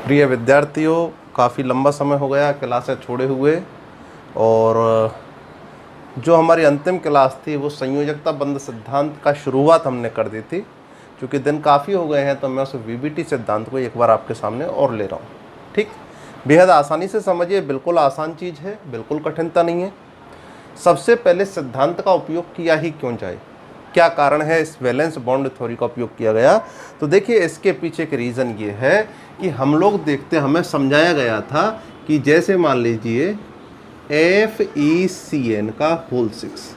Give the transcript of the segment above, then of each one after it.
प्रिय विद्यार्थियों, काफ़ी लंबा समय हो गया क्लासें छोड़े हुए, और जो हमारी अंतिम क्लास थी वो संयोजकता बंध सिद्धांत का शुरुआत हमने कर दी थी। क्योंकि दिन काफ़ी हो गए हैं तो मैं उस वीबीटी सिद्धांत को एक बार आपके सामने और ले रहा हूँ। ठीक, बेहद आसानी से समझिए, बिल्कुल आसान चीज़ है, बिल्कुल कठिनता नहीं है। सबसे पहले सिद्धांत का उपयोग किया ही क्यों जाए, क्या कारण है इस वैलेंस बॉन्ड थ्योरी का उपयोग किया गया? तो देखिए, इसके पीछे एक रीज़न ये है कि हम लोग देखते, हमें समझाया गया था कि जैसे मान लीजिए FeCN का होल 6,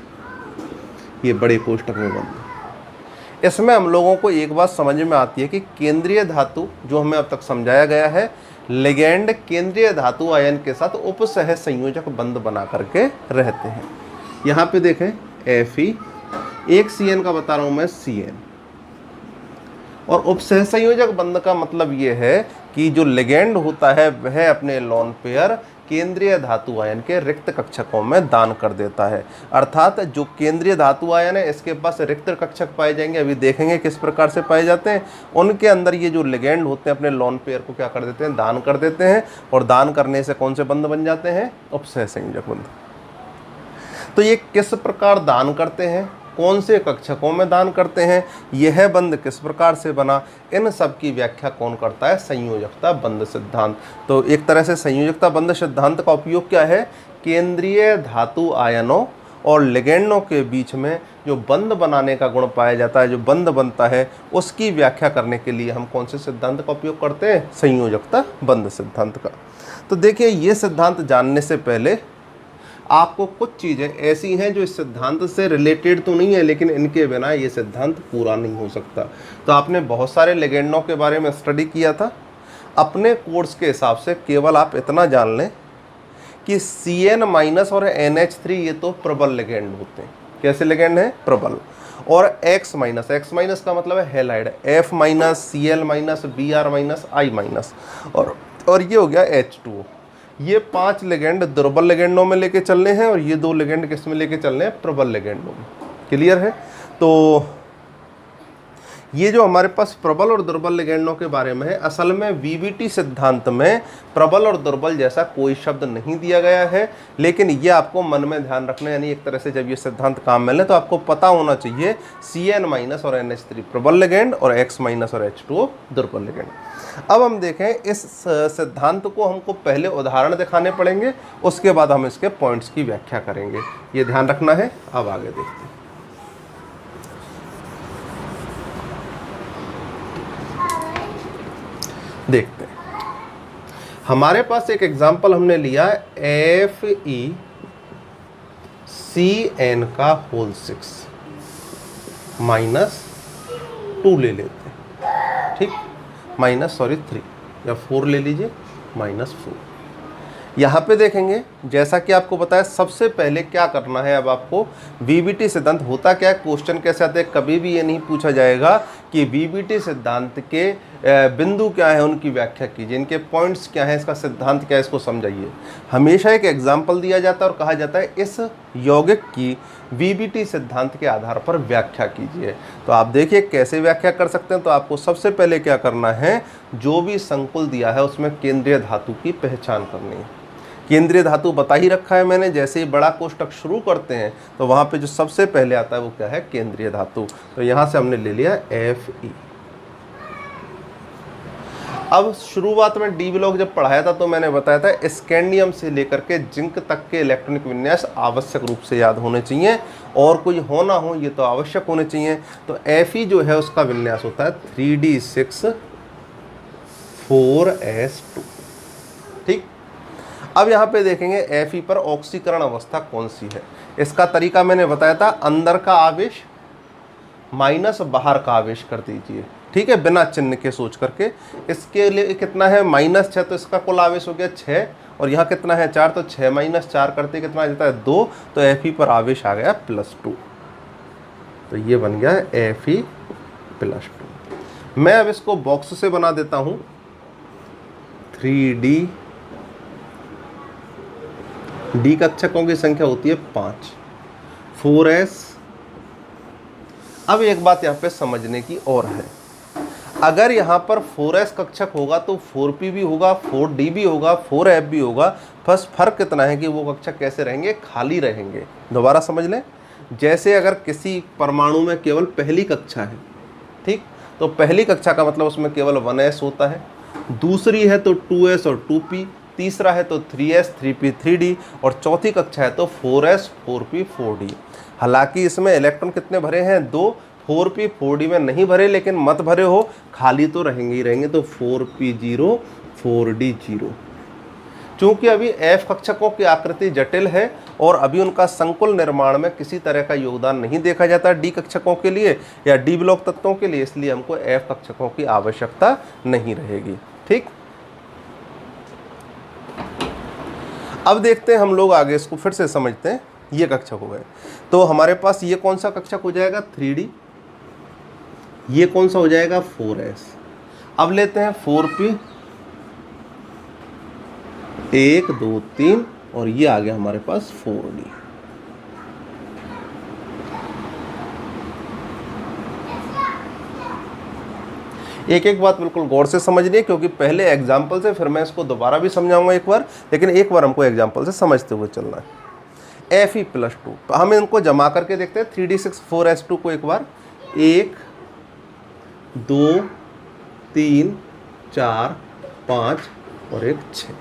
ये बड़े कोष्ठक में बंद। इसमें हम लोगों को एक बात समझ में आती है कि केंद्रीय धातु, जो हमें अब तक समझाया गया है, लिगैंड केंद्रीय धातु आयन के साथ उपसह संयोजक बंध बना करके रहते हैं। यहाँ पे देखें Fe, एक CN का बता रहा हूं मैं CN, और उपसह संयोजक बंध का मतलब ये है कि जो लिगैंड होता है वह अपने लोन पेयर केंद्रीय धातु आयन के रिक्त कक्षकों में दान कर देता है। अर्थात जो केंद्रीय धातु आयन है इसके पास रिक्त कक्षक पाए जाएंगे, अभी देखेंगे किस प्रकार से पाए जाते हैं। उनके अंदर ये जो लिगैंड होते हैं अपने लोन पेयर को क्या कर देते हैं, दान कर देते हैं, और दान करने से कौन से बंध बन जाते हैं, उपसह संयोजक बंध। तो ये किस प्रकार दान करते हैं, कौन से कक्षकों में दान करते हैं, यह बंध किस प्रकार से बना, इन सब की व्याख्या कौन करता है, संयोजकता बंध सिद्धांत। तो एक तरह से संयोजकता बंध सिद्धांत का उपयोग क्या है, केंद्रीय धातु आयनों और लिगैंडों के बीच में जो बंध बनाने का गुण पाया जाता है, जो बंध बनता है, उसकी व्याख्या करने के लिए हम कौन से सिद्धांत का उपयोग करते हैं, संयोजकता बंध सिद्धांत का। तो देखिए, ये सिद्धांत जानने से पहले आपको कुछ चीज़ें ऐसी हैं जो इस सिद्धांत से रिलेटेड तो नहीं है, लेकिन इनके बिना ये सिद्धांत पूरा नहीं हो सकता। तो आपने बहुत सारे लिगैंडों के बारे में स्टडी किया था, अपने कोर्स के हिसाब से केवल आप इतना जान लें कि CN- और NH3 ये तो प्रबल लिगैंड होते हैं। कैसे लिगैंड हैं, प्रबल। और X- का मतलब है halide, F-, Cl-, Br-, I-, और ये हो गया H2O। ये 5 लिगैंड दुर्बल लिगैंडों में लेके चलने हैं, और ये 2 लिगैंड किस में लेके चलने हैं, प्रबल लिगैंडों में। क्लियर है? तो ये जो हमारे पास प्रबल और दुर्बल लिगैंडों के बारे में है, असल में वीबीटी सिद्धांत में प्रबल और दुर्बल जैसा कोई शब्द नहीं दिया गया है, लेकिन ये आपको मन में ध्यान रखना, यानी एक तरह से जब ये सिद्धांत काम में ले तो आपको पता होना चाहिए CN- और NH3 प्रबल लिगैंड और X- और H2O दुर्बल लिगैंड। अब हम देखें, इस सिद्धांत को हमको पहले उदाहरण दिखाने पड़ेंगे, उसके बाद हम इसके पॉइंट्स की व्याख्या करेंगे, ये ध्यान रखना है। अब आगे देखते हैं। देखते हैं, हमारे पास एक एग्जाम्पल हमने लिया FeCN का होल 6 -2 ले लेते हैं। ठीक, 3 या 4 ले लीजिए, -4। यहाँ पे देखेंगे, जैसा कि आपको बताया, सबसे पहले क्या करना है। अब आपको वीबीटी सिद्धांत होता क्या है, क्वेश्चन कैसे आते हैं, कभी भी ये नहीं पूछा जाएगा कि वीबीटी सिद्धांत के बिंदु क्या है, उनकी व्याख्या कीजिए, इनके पॉइंट्स क्या है, इसका सिद्धांत क्या है, इसको समझाइए। हमेशा एक एग्जाम्पल दिया जाता है और कहा जाता है इस यौगिक की वीबीटी सिद्धांत के आधार पर व्याख्या कीजिए। तो आप देखिए कैसे व्याख्या कर सकते हैं। तो आपको सबसे पहले क्या करना है, जो भी संकुल दिया है उसमें केंद्रीय धातु की पहचान करनी है। केंद्रीय धातु बता ही रखा है मैंने, जैसे ही बड़ा कोष्ठक शुरू करते हैं तो वहाँ पे जो सबसे पहले आता है वो क्या है, केंद्रीय धातु। तो यहाँ से हमने ले लिया Fe। अब शुरुआत में डी ब्लॉक जब पढ़ाया था तो मैंने बताया था स्कैंडियम से लेकर के जिंक तक के इलेक्ट्रॉनिक विन्यास आवश्यक रूप से याद होने चाहिए, और कोई हो ना हो ये तो आवश्यक होने चाहिए। तो Fe जो है उसका विन्यास होता है 3d6 4s2। ठीक, अब यहाँ पे देखेंगे Fe पर ऑक्सीकरण अवस्था कौन सी है। इसका तरीका मैंने बताया था, अंदर का आवेश माइनस बाहर का आवेश कर दीजिए। ठीक है, बिना चिन्ह के सोच करके। इसके लिए कितना है, -6, तो इसका कुल आवेश हो गया 6, और यहाँ कितना है 4, तो 6 - 4 करते कितना आ जाता है 2, तो Fe पर आवेश आ गया +2। तो ये बन गया Fe +2। मैं अब इसको बॉक्स से बना देता हूँ, 3d, डी कक्षकों की संख्या होती है 5, 4s। अब एक बात यहाँ पे समझने की और है, अगर यहाँ पर 4s कक्षक होगा तो 4p भी होगा, 4d भी होगा, 4f भी होगा। बस फर्क कितना है कि वो कक्षक कैसे रहेंगे, खाली रहेंगे। दोबारा समझ लें, जैसे अगर किसी परमाणु में केवल पहली कक्षा है, ठीक, तो पहली कक्षा का मतलब उसमें केवल 1s होता है, दूसरी है तो 2s और 2p, तीसरा है तो 3s 3p 3d, और चौथी कक्षा है तो 4s 4p 4d। हालांकि इसमें इलेक्ट्रॉन कितने भरे हैं, 2, 4p 4d में नहीं भरे, लेकिन मत भरे हो, खाली तो रहेंगे ही रहेंगे, तो 4p 0 4d 0। चूंकि अभी f कक्षकों की आकृति जटिल है और अभी उनका संकुल निर्माण में किसी तरह का योगदान नहीं देखा जाता d कक्षकों के लिए या d ब्लॉक तत्वों के लिए, इसलिए हमको f कक्षकों की आवश्यकता नहीं रहेगी। ठीक, अब देखते हैं हम लोग आगे, इसको फिर से समझते हैं। ये कक्षक हो गए, तो हमारे पास ये कौन सा कक्षक हो जाएगा, 3d, ये कौन सा हो जाएगा, 4s। अब लेते हैं 4p, 1 2 3, और ये आ गया हमारे पास 4d। एक एक बात बिल्कुल गौर से समझनी है, क्योंकि पहले एग्जाम्पल से, फिर मैं इसको दोबारा भी समझाऊंगा एक बार, लेकिन एक बार हमको एग्जाम्पल से समझते हुए चलना है। Fe+2, तो हम इनको जमा करके देखते हैं 3d6 4s2 को एक बार, 1 2 3 4 5 और 1 6।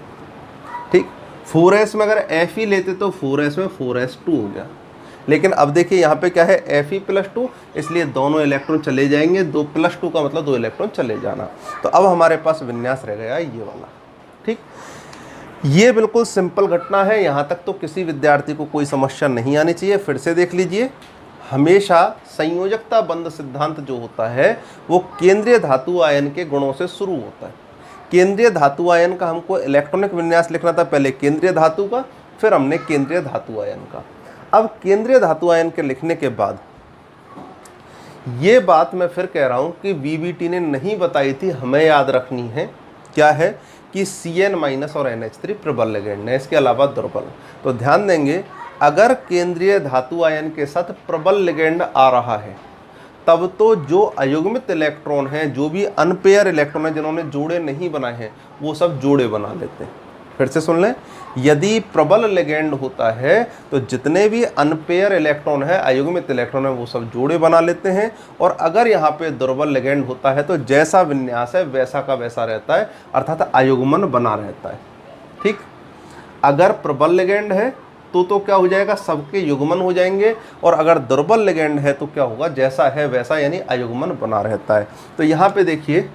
ठीक, 4s में अगर Fe लेते तो 4s में 4s2 हो गया, लेकिन अब देखिए यहाँ पे क्या है, Fe+2, इसलिए दोनों इलेक्ट्रॉन चले जाएंगे, 2+2 का मतलब 2 इलेक्ट्रॉन चले जाना। तो अब हमारे पास विन्यास रह गया ये वाला। ठीक, ये बिल्कुल सिंपल घटना है, यहाँ तक तो किसी विद्यार्थी को कोई समस्या नहीं आनी चाहिए। फिर से देख लीजिए, हमेशा संयोजकता बंध सिद्धांत जो होता है वो केंद्रीय धातु आयन के गुणों से शुरू होता है। केंद्रीय धातु आयन का हमको इलेक्ट्रॉनिक विन्यास लिखना था, पहले केंद्रीय धातु का, फिर हमने केंद्रीय धातु आयन का। अब केंद्रीय धातु आयन के लिखने के बाद ये बात मैं फिर कह रहा हूँ कि बीबीटी ने नहीं बताई थी, हमें याद रखनी है, क्या है कि Cn- और NH3 प्रबल लिगेंड है, इसके अलावा दुर्बल। तो ध्यान देंगे, अगर केंद्रीय धातु आयन के साथ प्रबल लिगेंड आ रहा है, तब तो जो अयुग्मित इलेक्ट्रॉन हैं, जो भी अनपेयर इलेक्ट्रॉन हैं जिन्होंने जोड़े नहीं बनाए हैं, वो सब जोड़े बना लेते हैं। फिर से सुन लें, यदि प्रबल लिगेंड होता है तो जितने भी अनपेयर इलेक्ट्रॉन है, अयुग्मित इलेक्ट्रॉन है, वो सब जोड़े बना लेते हैं। और अगर यहाँ पे दुर्बल लिगेंड होता है तो जैसा विन्यास है वैसा का वैसा रहता है, अर्थात अयुग्मन बना रहता है। ठीक, अगर प्रबल लिगेंड है तो क्या हो जाएगा, सबके युग्मन हो जाएंगे, और अगर दुर्बल लिगेंड है तो क्या होगा, जैसा है वैसा, यानी अयुग्मन बना रहता है। तो यहाँ पे देखिए,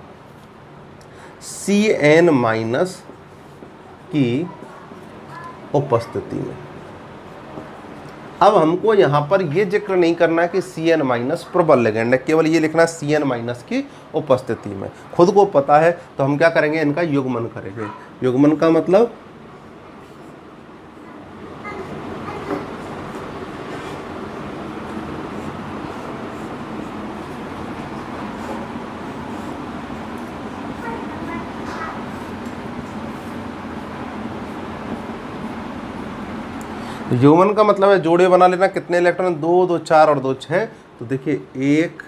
Cn- की उपस्थिति में अब हमको यहाँ पर ये जिक्र नहीं करना है कि Cn- प्रबल लिगेंड है, केवल ये लिखना है Cn- की उपस्थिति में। खुद को पता है तो हम क्या करेंगे, इनका युग्मन करेंगे। युग्मन का मतलब युग्मन का मतलब है जोड़े बना लेना। कितने इलेक्ट्रॉन, 2 2 4 और 2 6। तो देखिए 1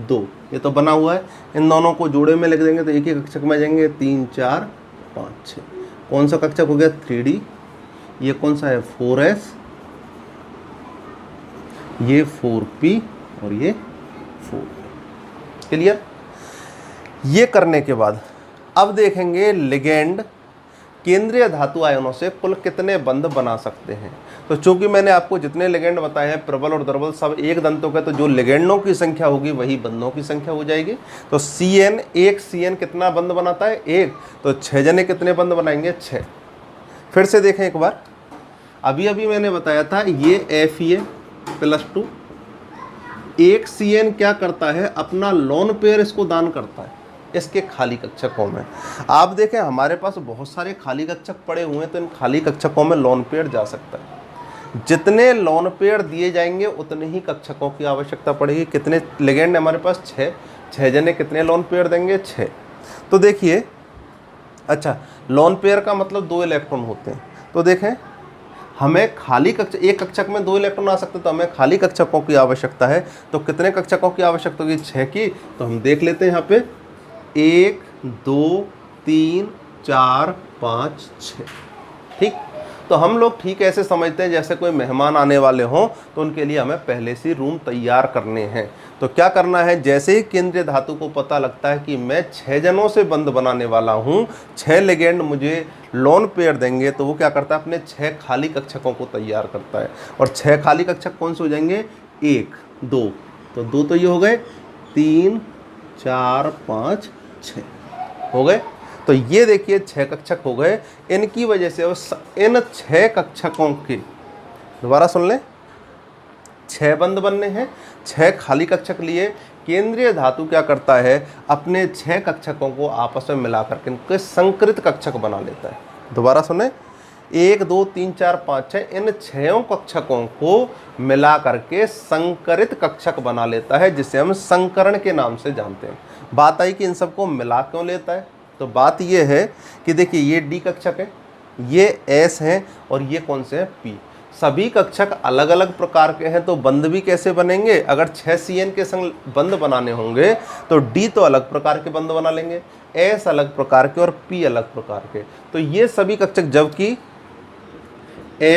2 ये तो बना हुआ है, इन दोनों को जोड़े में लिख देंगे तो एक ही कक्षक में आ जाएंगे, 3 4 5 6। कौन सा कक्षक हो गया, 3D। ये कौन सा है, 4s, ये 4p और ये 4p। क्लियर। ये करने के बाद अब देखेंगे लिगेंड केंद्रीय धातु आयनों से कुल कितने बंध बना सकते हैं। तो चूंकि मैंने आपको जितने लिगेंड बताए हैं, प्रबल और दुर्बल, सब एक दंतों के, तो जो लिगेंडों की संख्या होगी वही बंधों की संख्या हो जाएगी। तो Cn, एक Cn कितना बंध बनाता है, 1, तो 6 जने कितने बंध बनाएंगे, 6। फिर से देखें एक बार, अभी अभी मैंने बताया था ये Fe+2, एक Cn क्या करता है, अपना लोन पेयर इसको दान करता है इसके खाली कक्षकों में। आप देखें हमारे पास बहुत सारे खाली कक्षक पड़े हुए हैं, तो इन खाली कक्षकों में लोन पेयर जा सकता है। जितने लोन पेयर दिए जाएंगे उतने ही कक्षकों की आवश्यकता पड़ेगी। कितने लिगेंड हमारे पास, 6, 6 जने कितने लोन पेयर देंगे, 6। तो देखिए, अच्छा लोन पेयर का मतलब 2 इलेक्ट्रॉन होते हैं। तो देखें, हमें खाली कक्षक, एक कक्षक में 2 इलेक्ट्रॉन आ सकते हैं, तो हमें खाली कक्षकों की आवश्यकता है। तो कितने कक्षकों की आवश्यकता होगी, 6 की। तो हम देख लेते हैं यहाँ पे, 1 2 3 4 5 6। ठीक, तो हम लोग ठीक ऐसे समझते हैं जैसे कोई मेहमान आने वाले हों तो उनके लिए हमें पहले से रूम तैयार करने हैं। तो क्या करना है, जैसे ही केंद्रीय धातु को पता लगता है कि मैं 6 जनों से बंध बनाने वाला हूँ, 6 लिगेंड मुझे लोन पेयर देंगे, तो वो क्या करता है, अपने 6 खाली कक्षकों को तैयार करता है। और 6 खाली कक्षक कौन से हो जाएंगे, 1 2, तो 2 तो ये हो गए, 3 4 5 6 हो गए। तो ये देखिए 6 कक्षक हो गए। इनकी वजह से इन 6 कक्षकों के, दोबारा सुन लें, 6 बंध बनने हैं, 6 खाली कक्षक लिए। केंद्रीय धातु क्या करता है, अपने 6 कक्षकों को आपस में मिलाकर के इनके संकरित कक्षक बना लेता है। दोबारा सुने, 1 2 3 4 5 6, इन 6 कक्षकों को मिला करके संकरित कक्षक बना लेता है, जिसे हम संकरण के नाम से जानते हैं। बात आई कि इन सबको मिला क्यों लेता है, तो बात ये है कि देखिए ये डी कक्षक है, ये एस है, और ये कौन से हैं, पी। सभी कक्षक अलग अलग प्रकार के हैं, तो बंध भी कैसे बनेंगे, अगर 6 CN के संग बंध बनाने होंगे तो डी तो अलग प्रकार के बंध बना लेंगे, एस अलग प्रकार के और पी अलग प्रकार के। तो ये सभी कक्षक, जबकि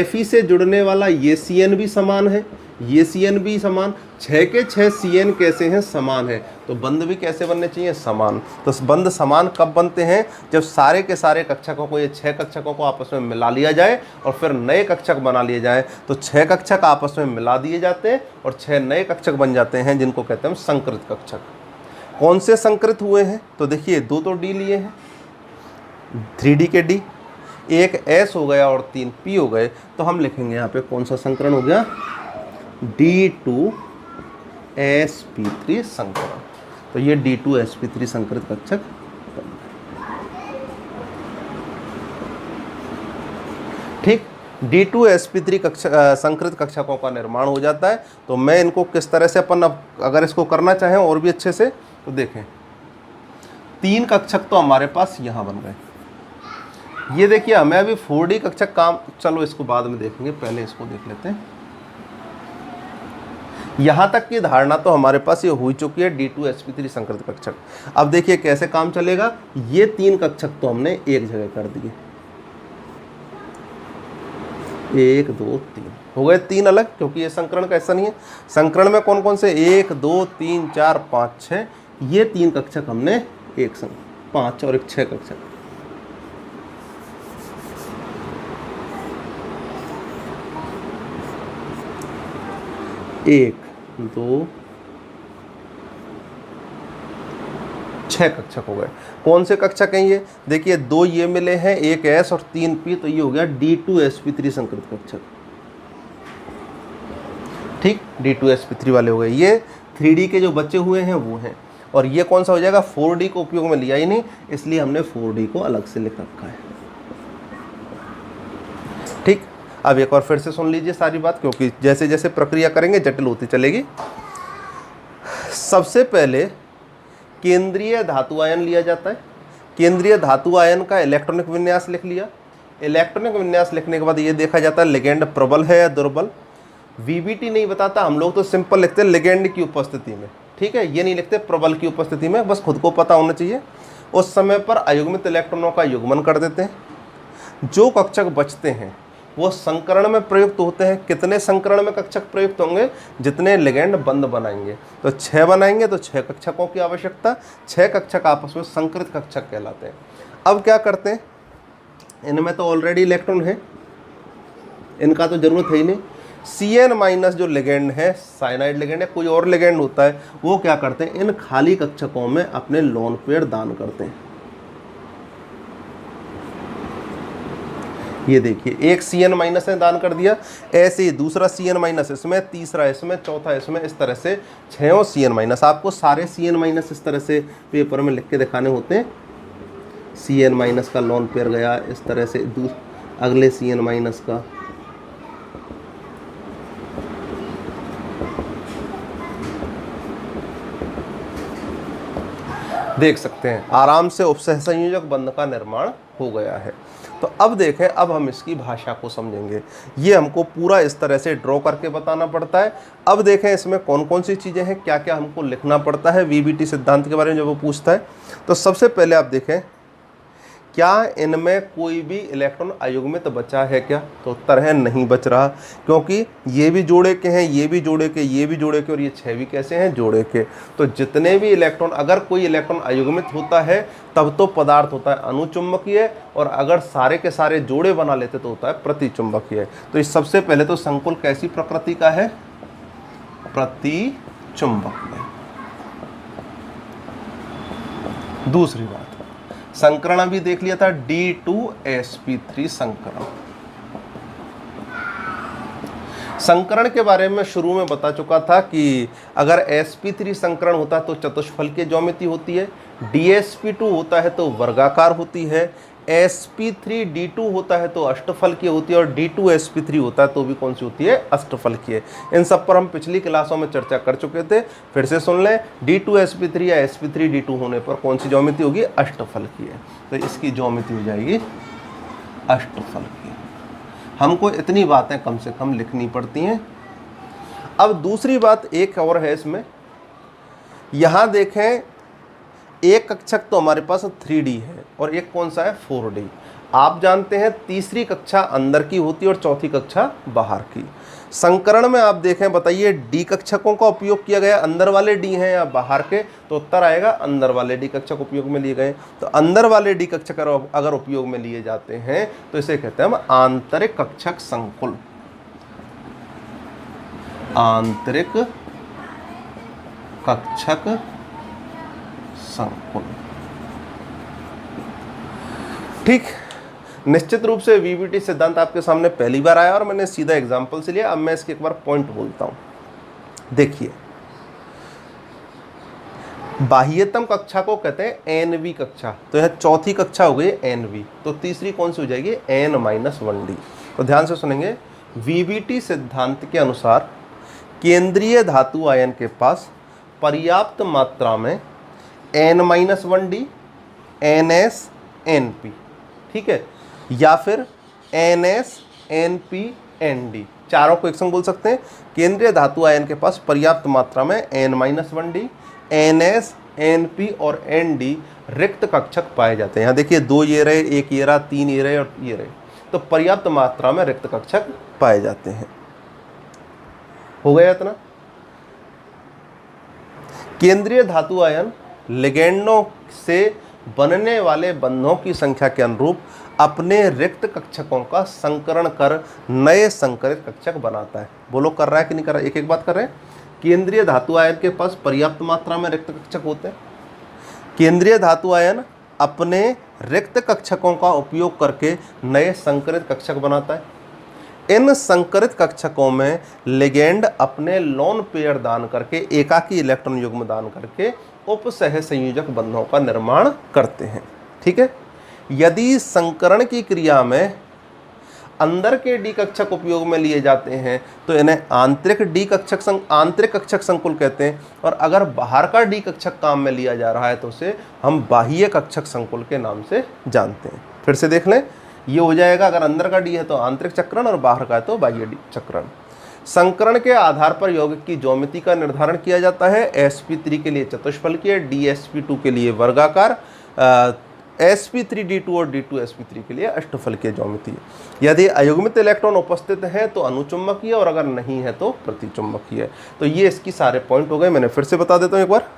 Fe से जुड़ने वाला ये CN भी समान है, ये CN भी समान, 6 के 6 CN कैसे हैं, समान है, तो बंध भी कैसे बनने चाहिए, समान। तो बंध समान कब बनते हैं, जब सारे के सारे कक्षकों को, ये 6 कक्षकों को आपस में मिला लिया जाए और फिर नए कक्षक बना लिए जाए। तो 6 कक्षक आपस में मिला दिए जाते हैं और 6 नए कक्षक बन जाते हैं, जिनको कहते हैं संकृत कक्षक। कौन से संकृत हुए हैं, तो देखिए 2 तो डी लिए हैं, 3D के डी, एक एस हो गया और 3 पी हो गए। तो हम लिखेंगे यहाँ पे कौन सा संकरण हो गया, D2sp3 संकरण। तो ये D2sp3 संकरित कक्षक। ठीक, D2sp3 संकरित कक्षकों का निर्माण हो जाता है। तो मैं इनको किस तरह से अपन, अब अगर इसको करना चाहें और भी अच्छे से, तो देखें 3 कक्षक तो हमारे पास यहाँ बन गए। ये देखिए हमें अभी 4D कक्षक काम, चलो इसको बाद में देखेंगे, पहले इसको देख लेते हैं। यहाँ तक की धारणा तो हमारे पास ये हो चुकी है, D2sp3 संकरित कक्षक। अब देखिए कैसे काम चलेगा। ये 3 कक्षक तो हमने एक जगह कर दिए, 1 2 3 हो गए, 3 अलग, क्योंकि ये संकरण का ऐसा नहीं है। संकरण में कौन कौन से, 1 2 3 4 5 6, ये 3 कक्षक हमने एक संग, 5 और एक 6 कक्षक। एक 2 6 कक्षक हो गए। कौन से कक्षक हैं ये, देखिए 2 ये मिले हैं, एक एस और 3 पी, तो ये हो गया D2sp3 संकरित कक्षक। ठीक, D2sp3 वाले हो गए। ये 3D के जो बचे हुए हैं वो हैं। और ये कौन सा हो जाएगा, 4D को उपयोग में लिया ही नहीं, इसलिए हमने 4D को अलग से लिख रखा है। ठीक, अब एक बार फिर से सुन लीजिए सारी बात, क्योंकि जैसे जैसे प्रक्रिया करेंगे जटिल होती चलेगी। सबसे पहले केंद्रीय धातु आयन लिया जाता है। केंद्रीय धातु आयन का इलेक्ट्रॉनिक विन्यास लिख लिया। इलेक्ट्रॉनिक विन्यास लिखने के बाद ये देखा जाता है लिगेंड प्रबल है या दुर्बल। VBT नहीं बताता, हम लोग तो सिंपल लिखते हैं लिगेंड की उपस्थिति में। ठीक है, ये नहीं लिखते प्रबल की उपस्थिति में, बस खुद को पता होना चाहिए। उस समय पर अयुग्मित इलेक्ट्रॉनों का युग्मन कर देते हैं। जो कक्षक बचते हैं वो संकरण में प्रयुक्त होते हैं। कितने संकरण में कक्षक प्रयुक्त होंगे, जितने लिगेंड बंध बनाएंगे। तो 6 बनाएंगे तो 6 कक्षकों की आवश्यकता, 6 कक्षक आपस में संकृत कक्षक कहलाते हैं। अब क्या करते हैं, इनमें तो ऑलरेडी इलेक्ट्रॉन है, इनका तो जरूरत है ही नहीं। CN माइनस जो लिगेंड है, साइनाइड लिगेंड है, कोई और लिगेंड होता है, वो क्या करते हैं, इन खाली कक्षकों में अपने लोन पेयर दान करते हैं। ये देखिए एक CN माइनस ने दान कर दिया, ऐसे ही दूसरा CN माइनस इसमें, तीसरा इसमें, चौथा इसमें, इस तरह से 6 CN माइनस। आपको सारे CN माइनस इस तरह से पेपर में लिख के दिखाने होते हैं। CN माइनस का लोन पेयर गया इस तरह से, अगले CN माइनस का, देख सकते हैं आराम से उपसहसंयोजक बंध का निर्माण हो गया है। तो अब देखें, अब हम इसकी भाषा को समझेंगे। ये हमको पूरा इस तरह से ड्रॉ करके बताना पड़ता है। अब देखें इसमें कौन कौन सी चीज़ें हैं, क्या क्या हमको लिखना पड़ता है वीबीटी सिद्धांत के बारे में जब वो पूछता है। तो सबसे पहले आप देखें, क्या इनमें कोई भी इलेक्ट्रॉन अयुग्मित बचा है क्या? तो उत्तर है नहीं बच रहा, क्योंकि ये भी जोड़े के हैं, ये भी जोड़े के, ये भी जोड़े के, और ये 6 भी कैसे हैं? जोड़े के। तो जितने भी इलेक्ट्रॉन, अगर कोई इलेक्ट्रॉन अयुग्मित होता है तब तो पदार्थ होता है अनुचुंबकीय, और अगर सारे के सारे जोड़े बना लेते तो होता है प्रतिचुंबकीय। तो इस सबसे पहले तो संकुल कैसी प्रकृति का है? प्रतिचुंबकीय। दूसरी बात, संकरण भी देख लिया था, D2sp3 संकरण। संकरण के बारे में शुरू में बता चुका था कि अगर sp3 संकरण होता है तो चतुष्फलकीय ज्यामिति होती है, dsp2 होता है तो वर्गाकार होती है, sp3d2 होता है तो अष्टफलकीय होती है, और d2sp3 होता है तो भी कौन सी होती है? अष्टफलकीय। इन सब पर हम पिछली क्लासों में चर्चा कर चुके थे, फिर से सुन लें। d2sp3 या sp3d2 होने पर कौन सी ज्यामिति होगी? अष्टफलकीय। तो इसकी ज्यामिति हो जाएगी अष्टफलकीय। हमको इतनी बातें कम से कम लिखनी पड़ती हैं। अब दूसरी बात एक और है इसमें, यहां देखें, एक कक्षक तो हमारे पास 3D है और एक कौन सा है? 4D। आप जानते हैं तीसरी कक्षा अंदर की होती है और चौथी कक्षा बाहर की। संकरण में आप देखें, बताइए D कक्षकों का उपयोग किया गया, अंदर वाले D हैं या बाहर के? तो उत्तर आएगा अंदर वाले D कक्षक उपयोग में लिए गए। तो अंदर वाले D कक्षक अगर उपयोग में लिए जाते हैं तो इसे कहते हैं हम आंतरिक कक्षक संकुल। आंतरिक कक्षक संकुल। ठीक, निश्चित रूप से वीबीटी सिद्धांत आपके सामने पहली बार आया और मैंने सीधा एग्जांपल से लिया। अब मैं इसके एक बार पॉइंट बोलता हूं। देखिए, बाह्यतम कक्षा को कहते हैं एनवी कक्षा, तो यह चौथी कक्षा हो गई एनवी। तो तीसरी कौन सी हो जाएगी? n-1d। तो ध्यान से सुनेंगे, वीबीटी सिद्धांत के अनुसार केंद्रीय धातु आयन के पास पर्याप्त मात्रा में n-1d, ns, np, ठीक है, या फिर ns, np, nd, चारों को एक संग बोल सकते हैं। केंद्रीय धातु आयन के पास पर्याप्त मात्रा में n-1d, ns, np और nd रिक्त कक्षक पाए जाते हैं। यहाँ देखिए, 2 ये रहे, 1 ये रहा, 3 ये रहे और ये रहे। तो पर्याप्त मात्रा में रिक्त कक्षक पाए जाते हैं। हो गया इतना? केंद्रीय धातु आयन लिगेंडों से बनने वाले बंधों की संख्या के अनुरूप अपने रिक्त कक्षकों का संकरण कर नए संकरित कक्षक बनाता है। बोलो, कर रहा है कि नहीं कर रहा है? एक एक बात कर रहे हैं। केंद्रीय धातु आयन के पास पर्याप्त मात्रा में रिक्त कक्षक होते हैं। केंद्रीय धातु आयन अपने रिक्त कक्षकों का उपयोग करके नए संकरित कक्षक बनाता है। इन संकरित कक्षकों में लिगेंड अपने लोन पेयर दान करके, एकाकी इलेक्ट्रॉन युग्म दान करके उपसह संयोजक बंधों का निर्माण करते हैं। ठीक है, यदि संकरण की क्रिया में अंदर के डी कक्षक उपयोग में लिए जाते हैं तो इन्हें आंतरिक कक्षक संकुल कहते हैं, और अगर बाहर का डी कक्षक काम में लिया जा रहा है तो उसे हम बाह्य कक्षक संकुल के नाम से जानते हैं। फिर से देख लें, ये हो जाएगा, अगर अंदर का डी है तो आंतरिक चक्रण और बाहर का है तो बाह्य डी चक्रण। संकरण के आधार पर यौगिक की ज्यामिति का निर्धारण किया जाता है। sp3 के लिए चतुष्फलकीय, dsp2 के लिए वर्गाकार, sp3d2 और d2sp3 के लिए अष्टफलकीय ज्यामिति। यदि अयुग्मित इलेक्ट्रॉन उपस्थित है तो अनुचुंबकीय, और अगर नहीं है तो प्रतिचुंबकीय। तो ये इसकी सारे पॉइंट हो गए। मैंने फिर से बता देता हूँ एक बार।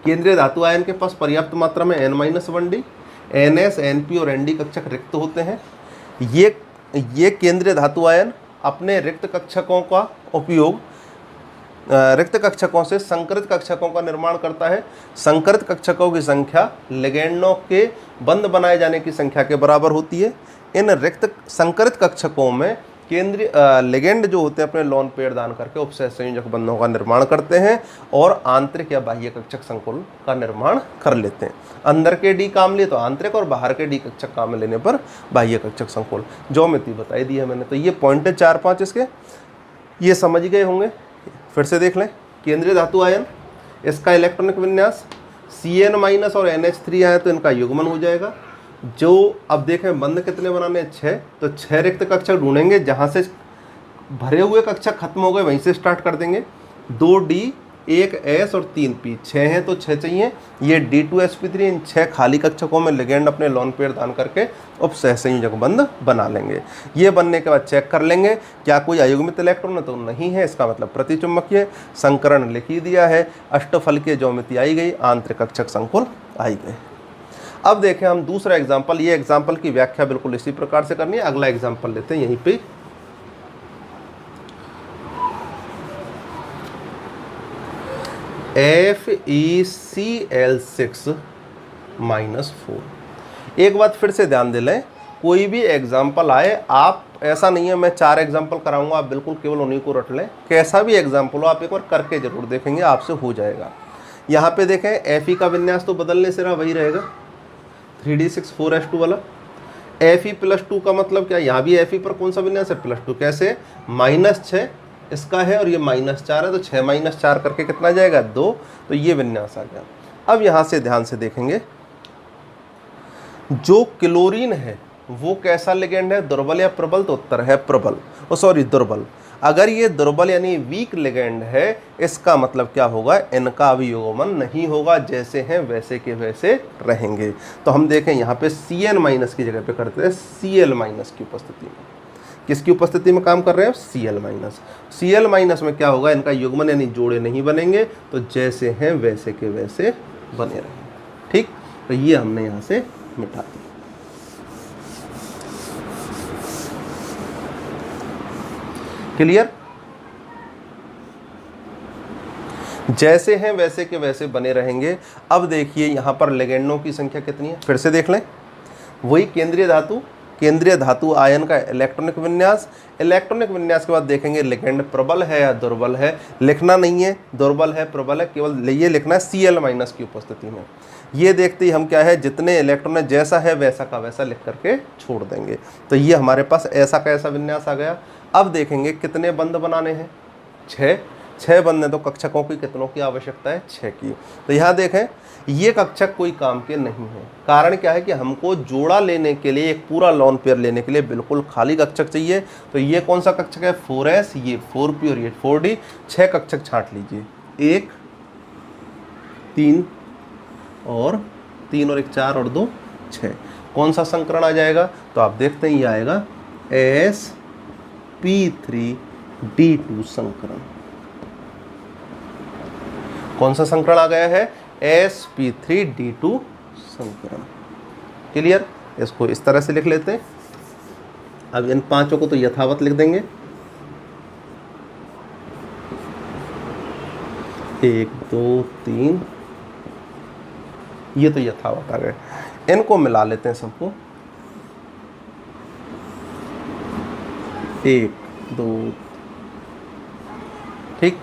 केंद्रीय धातु आयन के पास पर्याप्त मात्रा में n-1d, ns, np और nd कक्षक रिक्त होते हैं। ये केंद्रीय धातु आयन अपने रिक्त कक्षकों का उपयोग रिक्त कक्षकों से संकरित कक्षकों का निर्माण करता है। संकरित कक्षकों की संख्या लिगेंडों के बंध बनाए जाने की संख्या के बराबर होती है। इन रिक्त संकरित कक्षकों में केंद्रीय लिगेंड जो होते हैं अपने लोन पेयर दान करके उपसह संयोजक बंधों का निर्माण करते हैं और आंतरिक या बाह्य कक्षक संकुल का निर्माण कर लेते हैं। अंदर के डी काम लिए तो आंतरिक, और बाहर के डी कक्षक काम में लेने पर बाह्य कक्षक संकुल। ज्योमिति बताई दी है मैंने। तो ये पॉइंट है 4-5 इसके, ये समझ गए होंगे। फिर से देख लें, केंद्रीय धातु आयन, इसका इलेक्ट्रॉनिक विन्यास Cn- और NH3 आए तो इनका युग्मन हो जाएगा। जो अब देखें बंद कितने बनाने हैं, 6, तो 6 रिक्त कक्षक ढूंढेंगे, जहाँ से भरे हुए कक्षक खत्म हो गए वहीं से स्टार्ट कर देंगे। 2D, 1S और 3P, 6 हैं तो 6 चाहिए। ये D2sp3, इन 6 खाली कक्षकों में लिगेंड अपने लोन पेयर दान करके उप सहसंयोजक बंध बना लेंगे। ये बनने के बाद चेक कर लेंगे क्या कोई अयुग्मित इलेक्ट्रॉन है, तो नहीं है, इसका मतलब प्रतिचुंबकीय। संकरण लिख ही दिया है, अष्टफल की ज्योमेट्री आई गई, आंतरिक कक्षक संकुल आई गए। अब देखें हम दूसरा एग्जाम्पल, ये एग्जाम्पल की व्याख्या बिल्कुल इसी प्रकार से करनी है। अगला एग्जाम्पल लेते हैं यहीं पे। FeCl6-4। एक बात फिर से ध्यान दे लें, कोई भी एग्जाम्पल आए, आप ऐसा नहीं है मैं 4 एग्जाम्पल कराऊंगा, आप बिल्कुल केवल उन्हीं को रट लें। कैसा भी एग्जाम्पल हो आप एक बार करके जरूर देखेंगे, आपसे हो जाएगा। यहाँ पे देखें Fe का विन्यास तो बदलने से रहा वही रहेगा, 3D6-4s2 वाला। Fe+2 का मतलब क्या, यहाँ भी Fe पर कौन सा विन्यास है, +2। कैसे, -6 इसका है और ये -4 है, तो 6 - 4 करके कितना जाएगा, 2। तो ये विन्यास आ गया। अब यहाँ से ध्यान से देखेंगे, जो क्लोरीन है वो कैसा लिगेंड है, दुर्बल या प्रबल, तो उत्तर है प्रबल, दुर्बल। अगर ये दुर्बल यानी वीक लिगेंड है, इसका मतलब क्या होगा, इनका अभियोगमन नहीं होगा, जैसे हैं वैसे के वैसे रहेंगे। तो हम देखें यहाँ पे Cl- की जगह पे करते हैं Cl- की उपस्थिति में। किसकी उपस्थिति में काम कर रहे हैं, Cl-। Cl- में क्या होगा, इनका युग्मन यानी जोड़े नहीं बनेंगे, तो जैसे हैं वैसे के वैसे बने रहेंगे। ठीक, तो ये हमने यहाँ से मिटा दिया। क्लियर, जैसे हैं वैसे के वैसे बने रहेंगे। अब देखिए यहाँ पर लिगेंडों की संख्या कितनी है, फिर से देख लें। वही केंद्रीय धातु आयन का इलेक्ट्रॉनिक विन्यास। इलेक्ट्रॉनिक विन्यास के बाद देखेंगे लिगेंड प्रबल है या दुर्बल है। लिखना नहीं है दुर्बल है प्रबल है, केवल ये लिखना है Cl- की उपस्थिति में। ये देखते ही हम क्या है, जितने इलेक्ट्रॉन है जैसा है वैसा का वैसा लिख करके छोड़ देंगे। तो ये हमारे पास ऐसा का ऐसा विन्यास आ गया। अब देखेंगे कितने बंध बनाने हैं, 6 बंध हैं, तो कक्षकों की कितनों की आवश्यकता है, 6 की। तो यहाँ देखें ये कक्षक कोई काम के नहीं है। कारण क्या है कि हमको जोड़ा लेने के लिए, एक पूरा लोन पेयर लेने के लिए बिल्कुल खाली कक्षक चाहिए। तो ये कौन सा कक्षक है, 4s, ये 4p और ये 4d। 6 कक्षक छांट लीजिए, 1 3 और 3 और 1 4 और 2 6। कौन सा संकरण आ जाएगा, तो आप देखते हैं ये आएगा sp3d2 संकरण। कौन सा संकरण आ गया है, sp3d2 संकरण। क्लियर, इसको इस तरह से लिख लेते हैं। अब इन 5 को तो यथावत लिख देंगे, 1 2 3, ये तो यथावत आ गए। इनको मिला लेते हैं सबको, 1 2, ठीक,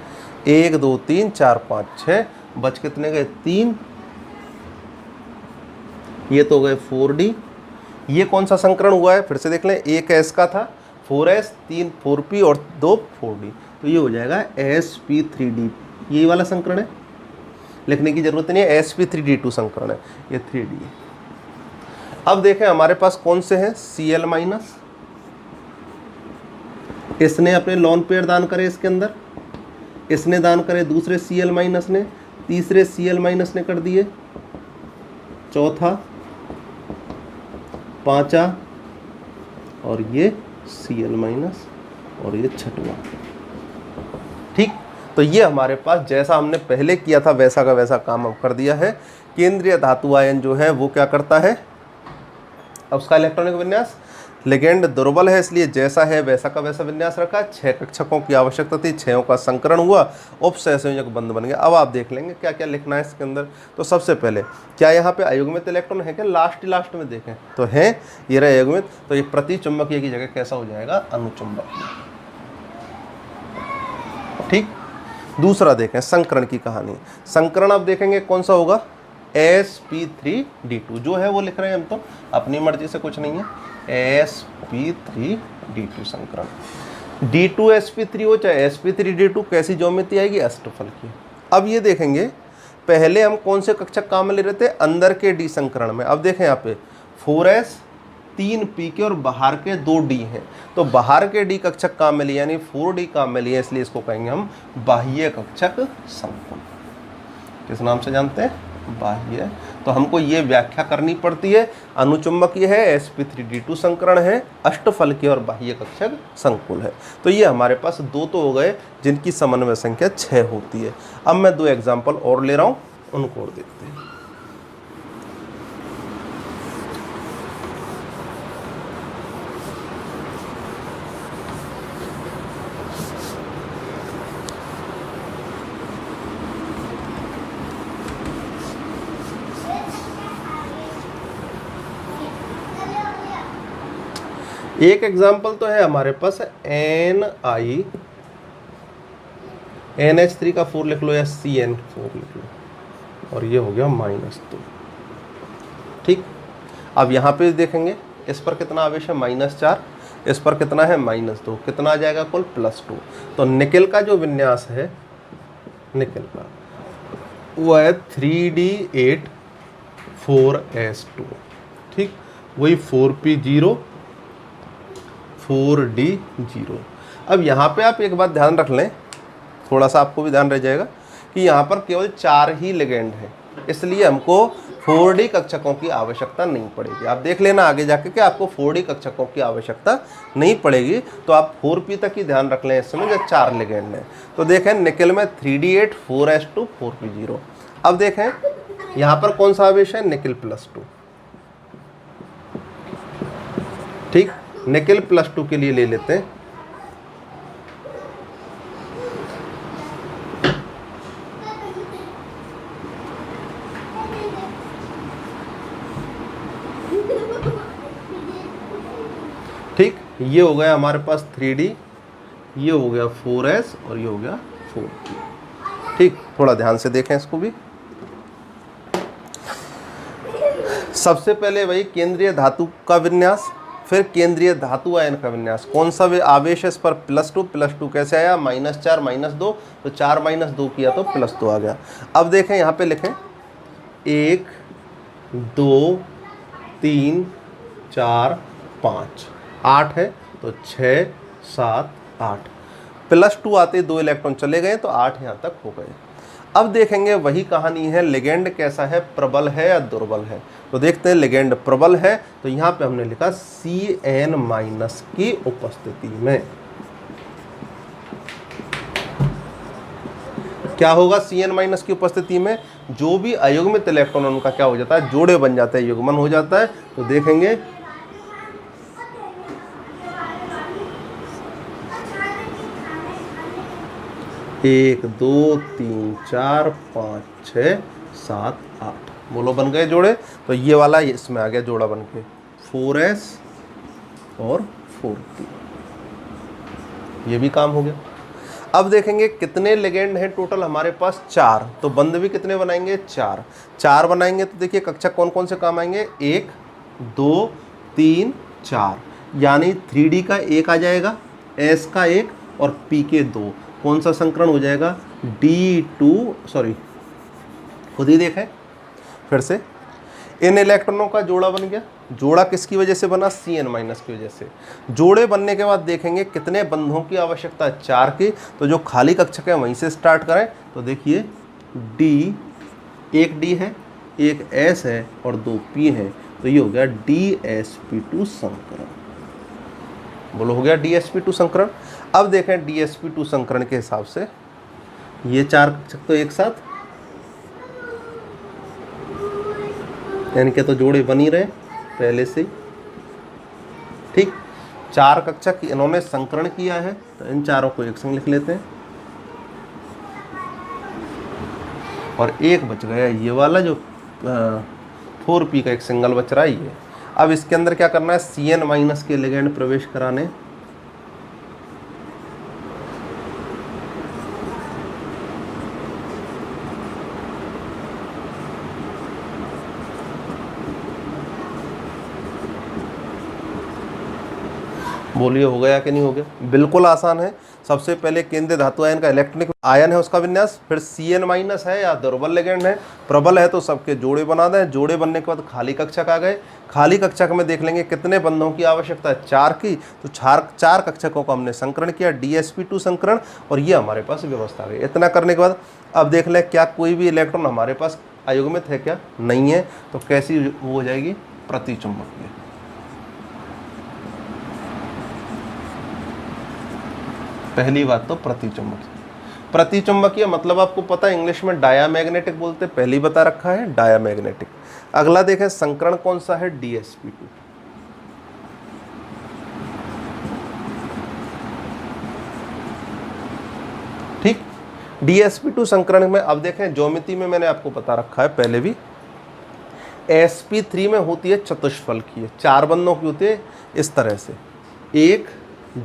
1 2 3 4 5 6, बच कितने गए, 3। ये तो गए 4d। ये कौन सा संकरण हुआ है, फिर से देख लें, 1 s का था, 4s 3 4p और 2 4d, तो ये हो जाएगा sp3d। ये वाला संकरण है, लिखने की जरूरत नहीं है, sp3d2 संकरण है, ये 3d। अब देखें हमारे पास कौन से हैं, Cl-, इसने अपने लोन पेयर दान करे, इसके अंदर इसने दान करे, दूसरे Cl- ने, तीसरे Cl- ने कर दिए, चौथा, पांचा और ये Cl- और ये छठवां। ठीक, तो ये हमारे पास जैसा हमने पहले किया था वैसा का वैसा काम अब कर दिया है। केंद्रीय धातु आयन जो है वो क्या करता है, अब उसका इलेक्ट्रॉनिक विन्यास, लिगेंड दुर्बल है इसलिए जैसा है वैसा का वैसा विन्यास रखा, 6 कक्षकों की आवश्यकता थी, 6 का संकरण हुआ, उप सहसंयोजक बंध बन गया। अब आप देख लेंगे क्या क्या लिखना है इसके अंदर। तो सबसे पहले क्या यहाँ पे अयुग्मित इलेक्ट्रॉन है क्या, लास्ट में देखें तो है, ये रहा अयुग्मित, तो ये प्रतिचुंबकीय की जगह कैसा हो जाएगा, अनुचुंबकीय। ठीक, दूसरा देखें संकरण की कहानी। संकरण अब देखेंगे कौन सा होगा, sp3d2 जो है वो लिख रहे हैं हम, तो अपनी मर्जी से कुछ नहीं है, sp3d2 संकरण। d2sp3 हो चाहे sp3d2, कैसी ज्योमेट्री आएगी, अष्टफल की। अब ये देखेंगे पहले हम कौन से कक्षक काम में ले रहे थे, अंदर के डी संकरण में। अब देखें यहाँ पे 4s 3 पी के और बाहर के 2 डी हैं, तो बाहर के डी कक्षक काम में लिए यानी 4d काम में लिए, इसलिए इसको कहेंगे हम बाह्य कक्षक संकुल। किस नाम से जानते हैं? बाह्य। तो हमको ये व्याख्या करनी पड़ती है, अनुचुंबकीय है, sp3d2 संकरण है, अष्टफलकीय और बाह्य कक्षक संकुल है। तो ये हमारे पास 2 तो हो गए जिनकी समन्वय संख्या 6 होती है। अब मैं 2 एग्जाम्पल और ले रहा हूँ, उनको और देखते हैं। एक एग्जाम्पल तो है हमारे पास NH3 का 4 लिख लो या CN4 लिख लो, और ये हो गया -2। ठीक, अब यहाँ पे देखेंगे इस पर कितना आवेश है -4, इस पर कितना है -2, कितना आ जाएगा कुल +2। तो निकेल का जो विन्यास है, निकेल का वो है 3d8 4s2। ठीक, वही 4p0 4d0। अब यहाँ पे आप एक बात ध्यान रख लें, थोड़ा सा आपको भी ध्यान रह जाएगा कि यहाँ पर केवल 4 ही लिगेंड है, इसलिए हमको 4d कक्षकों की आवश्यकता नहीं पड़ेगी। आप देख लेना आगे जाके कि आपको 4d कक्षकों की आवश्यकता नहीं पड़ेगी, तो आप 4p तक ही ध्यान रख लें इस समय जब 4 लिगेंड है। तो देखें निकेल में 3d8 4s2 4p0। अब देखें यहाँ पर कौन सा आवेश है? निकेल +2। ठीक, निकेल +2 के लिए ले लेते हैं। ठीक, ये हो गया हमारे पास 3d, ये हो गया 4s और ये हो गया 4p। ठीक, थोड़ा ध्यान से देखें इसको भी। सबसे पहले वही केंद्रीय धातु का विन्यास, फिर केंद्रीय धातु आयन का विन्यास। कौन सा आवेश है इस पर? +2 कैसे आया? -4 -2, तो 4 -2 किया तो +2 आ गया। अब देखें यहाँ पे लिखें 1 2 3 4 5 8 है, तो 6 7 8, +2 आते 2 इलेक्ट्रॉन चले गए, तो 8 यहाँ तक हो गए। अब देखेंगे वही कहानी है, लिगेंड कैसा है, प्रबल है या दुर्बल है। तो देखते हैं लिगेंड प्रबल है, तो यहाँ पे हमने लिखा Cn- की उपस्थिति में क्या होगा? Cn- की उपस्थिति में जो भी अयुग्मित इलेक्ट्रॉन उनका क्या हो जाता है? जोड़े बन जाते हैं, युग्मन हो जाता है। तो देखेंगे 1 2 3 4 5 6 7 8, बोलो बन गए जोड़े। तो ये वाला इसमें आ गया जोड़ा बन के 4s और 4p, ये भी काम हो गया। अब देखेंगे कितने लिगेंड हैं टोटल हमारे पास? 4। तो बंध भी कितने बनाएंगे? 4 बनाएंगे। तो देखिए कक्षक कौन कौन से काम आएंगे? 1 2 3 4, यानी 3d का 1 आ जाएगा, s का 1 और p के 2। कौन सा संकरण हो जाएगा? खुद ही देखें फिर से, इन इलेक्ट्रॉनों का जोड़ा बन गया। जोड़ा किसकी वजह से बना? Cn- की वजह से। जोड़े बनने के बाद देखेंगे कितने बंधों की आवश्यकता है? 4 की। तो जो खाली कक्षक है वहीं से स्टार्ट करें। तो देखिए एक D है, एक S है और 2 P है, तो ये हो गया DsP2 संकरण। बोलो हो गया DsP2 संकरण। अब देखें DsP2 संकरण के हिसाब से ये 4 कक्षक तो एक साथ, यानी कि तो जोड़े बन ही रहे पहले से ही। ठीक, 4 कक्षक इन्होंने संकरण किया है, तो इन चारों को एक संग लिख लेते हैं। और एक बच गया ये वाला जो 4p का एक सिंगल बच रहा है ये। अब इसके अंदर क्या करना है? Cn- के लिगेंड प्रवेश कराने। बोलिए हो गया कि नहीं हो गया? बिल्कुल आसान है। सबसे पहले केंद्रीय धातु आयन का इलेक्ट्रॉनिक आयन है उसका विन्यास, फिर Cn- है या दुर्बल लिगेंड है, प्रबल है तो सबके जोड़े बना दें, जोड़े बनने के बाद खाली कक्षक आ गए। खाली कक्षक में देख लेंगे कितने बंधों की आवश्यकता है, 4 की, तो चार कक्षकों को हमने संकरण किया, DsP2 संकरण, और ये हमारे पास व्यवस्था आ गई। इतना करने के बाद अब देख लें क्या कोई भी इलेक्ट्रॉन हमारे पास अयुग्मित है क्या? नहीं है, तो कैसी हो जाएगी? प्रतिचुंबकीय। पहली बात तो प्रतिचुंबकीय। प्रतिचुंबकीय मतलब आपको पता है इंग्लिश में डायामैग्नेटिक बोलते हैं, पहले ही बता रखा है डायामैग्नेटिक। अगला देखें संकरण कौन सा है? DsP2। ठीक, DsP2 संकरण में अब देखें ज्योमिति में मैंने आपको बता रखा है पहले भी, sp3 में होती है चतुष्फलकीय, 4 बंधों की होती है इस तरह से, 1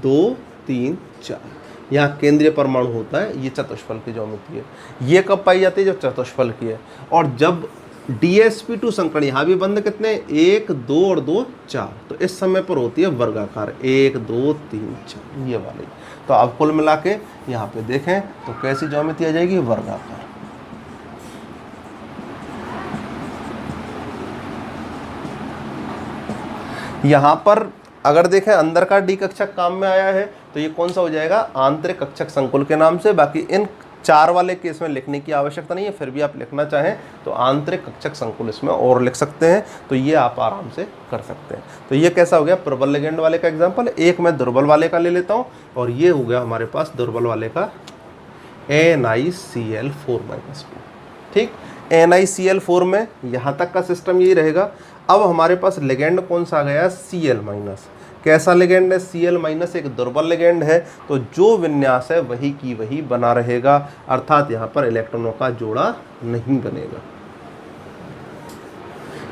2 3 4, यहाँ केंद्रीय परमाणु होता है, ये चतुष्फल की ज्योमेट्री है। ये कब पाई जाती है? जब चतुष्फल की है। और जब DsP2 संकरण, यहाँ भी बंध कितने? 1 2 और 2 4, तो इस समय पर होती है वर्गाकार, 1 2 3 4, ये वाली। तो अब कुल मिला के यहाँ पे देखें तो कैसी ज्योमेट्री आ जाएगी? वर्गाकार। यहाँ पर अगर देखें अंदर का डी कक्षक काम में आया है तो ये कौन सा हो जाएगा? आंतरिक कक्षक संकुल के नाम से। बाकी इन 4 वाले केस में लिखने की आवश्यकता नहीं है, फिर भी आप लिखना चाहें तो आंतरिक कक्षक संकुल इसमें और लिख सकते हैं, तो ये आप आराम से कर सकते हैं। तो ये कैसा हो गया? प्रबल लिगेंड वाले का एग्जाम्पल। एक मैं दुर्बल वाले का ले लेता हूँ, और ये हो गया हमारे पास दुर्बल वाले का NiCl4-2। ठीक, NiCl4 में यहाँ तक का सिस्टम यही रहेगा। अब हमारे पास लिगेंड कौन सा आ गया? Cl-। कैसा लिगेंड है? Cl- एक दुर्बल लिगेंड है, तो जो विन्यास है वही की वही बना रहेगा, अर्थात यहाँ पर इलेक्ट्रॉनों का जोड़ा नहीं बनेगा।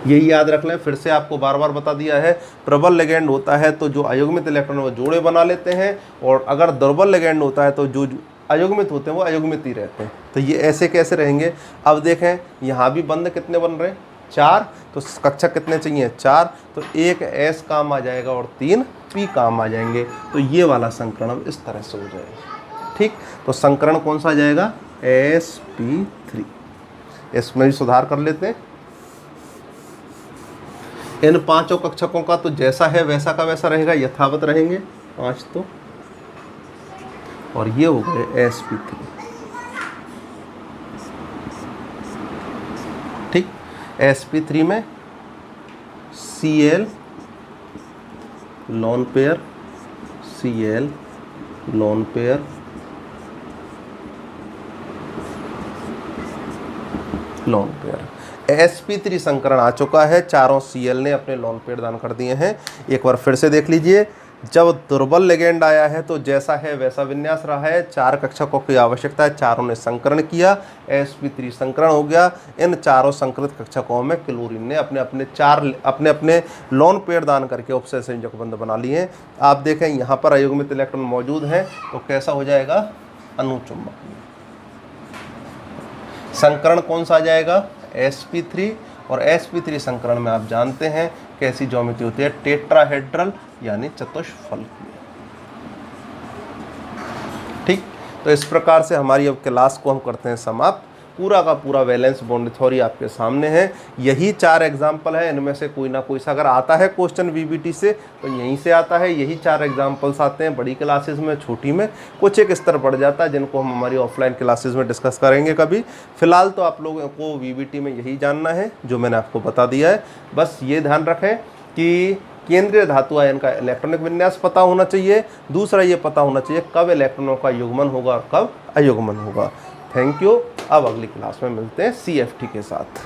यही याद रख लें, फिर से आपको बार बार बता दिया है, प्रबल लिगेंड होता है तो जो अयुग्मित इलेक्ट्रॉन वो जोड़े बना लेते हैं, और अगर दुर्बल लिगेंड होता है तो जो अयुग्मित होते हैं वो अयुग्मित ही रहते हैं। तो ये ऐसे कैसे रहेंगे? अब देखें यहाँ भी बंध कितने बन रहे हैं? 4, तो कक्षक कितने चाहिए? 4, तो 1 S काम आ जाएगा और 3 P काम आ जाएंगे। तो ये वाला संकरण अब इस तरह से हो जाएगा। ठीक, तो संकरण कौन सा आ जाएगा? sp3। इसमें भी सुधार कर लेते हैं। इन 5 कक्षकों का तो जैसा है वैसा का वैसा रहेगा, यथावत रहेंगे 5 तो, और ये हो गए sp3। ठीक, sp3 में Cl lone pair, Cl lone pair, lone pair. sp3 संकरण आ चुका है, चारों Cl ने अपने लोन पेयर दान कर दिए हैं। एक बार फिर से देख लीजिए, जब दुर्बल लिगेंड आया है तो जैसा है वैसा विन्यास रहा है, 4 कक्षकों की आवश्यकता है, चारों ने संकरण किया, sp3 संकरण हो गया। इन चारों संकृत कक्षकों में क्लोरीन ने अपने अपने लोन पेयर दान करके उपसय संयोजक बंध बना लिए। आप देखें यहाँ पर अयुग्मित इलेक्ट्रॉन मौजूद हैं, तो कैसा हो जाएगा? अनुचुंबकीय। संकरण कौन सा आ जाएगा? sp3। और sp3 संकरण में आप जानते हैं कैसी ज्योमेट्री होती है? टेट्राहेड्रल यानी चतुष्फलकीय। ठीक, तो इस प्रकार से हमारी अब क्लास को हम करते हैं समाप्त। पूरा का पूरा वैलेंस बॉन्ड थ्योरी आपके सामने है। यही 4 एग्जाम्पल है, इनमें से कोई ना कोई सा अगर आता है क्वेश्चन VBT से तो यहीं से आता है। यही 4 एग्जाम्पल्स आते हैं बड़ी क्लासेस में, छोटी में कुछ एक स्तर बढ़ जाता है, जिनको हम हमारी ऑफलाइन क्लासेस में डिस्कस करेंगे कभी। फिलहाल तो आप लोगों को VBT में यही जानना है जो मैंने आपको बता दिया है। बस ये ध्यान रखें कि केंद्रीय धातु आयन का इलेक्ट्रॉनिक विन्यास पता होना चाहिए, दूसरा ये पता होना चाहिए कब इलेक्ट्रॉनों का युग्मन होगा और कब अयुग्मन होगा। Thank you. अब अगली क्लास में मिलते हैं CFT के साथ।